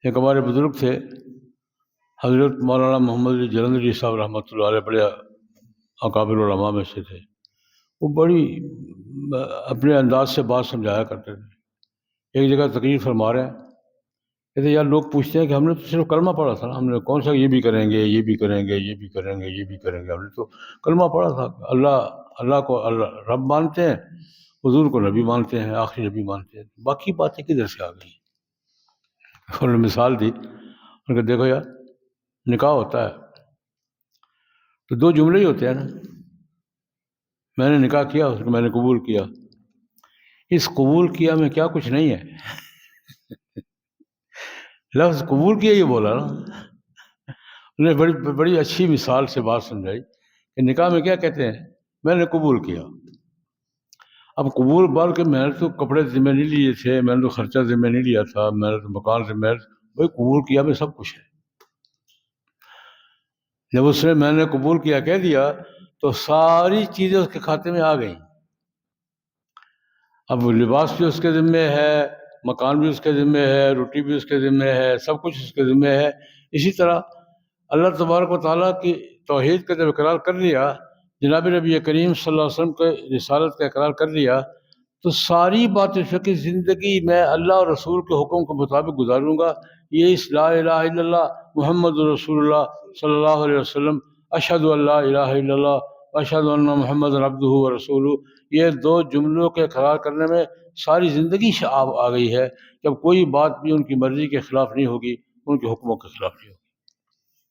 ایک ہمارے بزرگ تھے حضرت مولانا محمد علی جلندری صاحب رحمۃ اللہ علیہ، بڑے اکابر علماء میں سے تھے. وہ بڑی اپنے انداز سے بات سمجھایا کرتے تھے. ایک جگہ تقریر فرما رہے ہیں، کہتے یار لوگ پوچھتے ہیں کہ ہم نے تو صرف کلمہ پڑھا تھا نا، ہم نے کون سا یہ بھی کریں گے یہ بھی کریں گے یہ بھی کریں گے یہ بھی کریں گے، ہم نے تو کلمہ پڑھا تھا. اللہ کو اللہ رب مانتے ہیں، حضور کو نبی مانتے ہیں، آخری نبی مانتے ہیں، باقی باتیں کدھر سے آ گئی. انہوں نے مثال دی، انہوں نے کہا دیکھو یار نکاح ہوتا ہے تو دو جملے ہی ہوتے ہیں نا، میں نے نکاح کیا، اس کو میں نے قبول کیا. اس قبول کیا میں کیا کچھ نہیں ہے، لفظ قبول کیا یہ بولا نا. انہوں نے بڑی اچھی مثال سے بات سمجھائی کہ نکاح میں کیا کہتے ہیں، میں نے قبول کیا. اب قبول بال کے میں نے تو کپڑے ذمہ نہیں لیے تھے، میں نے تو خرچہ ذمہ نہیں لیا تھا، میں نے تو مکان ذمہ، بھائی قبول کیا میں سب کچھ ہے. جب اس نے میں نے قبول کیا کہہ دیا تو ساری چیزیں اس کے کھاتے میں آ گئیں. اب لباس بھی اس کے ذمہ ہے، مکان بھی اس کے ذمہ ہے، روٹی بھی اس کے ذمہ ہے، سب کچھ اس کے ذمہ ہے. اسی طرح اللہ تبارک و تعالیٰ کی توحید کا جب اقرار کر لیا، جناب نبی کریم صلی اللہ علیہ وسلم کے رسالت کا اقرار کر لیا، تو ساری باتیں کہ زندگی میں اللہ اور رسول کے حکم کے مطابق گزاروں گا. یہ اس لا الہ الا اللہ محمد رسول اللہ صلی اللہ علیہ وسلم، اشہد ان لا الہ الا اللہ اشہد ان محمد عبدہ ورسولہ، یہ دو جملوں کے اقرار کرنے میں ساری زندگی آ گئی ہے کہ اب کوئی بات بھی ان کی مرضی کے خلاف نہیں ہوگی، ان کے حکموں کے خلاف نہیں ہوگی.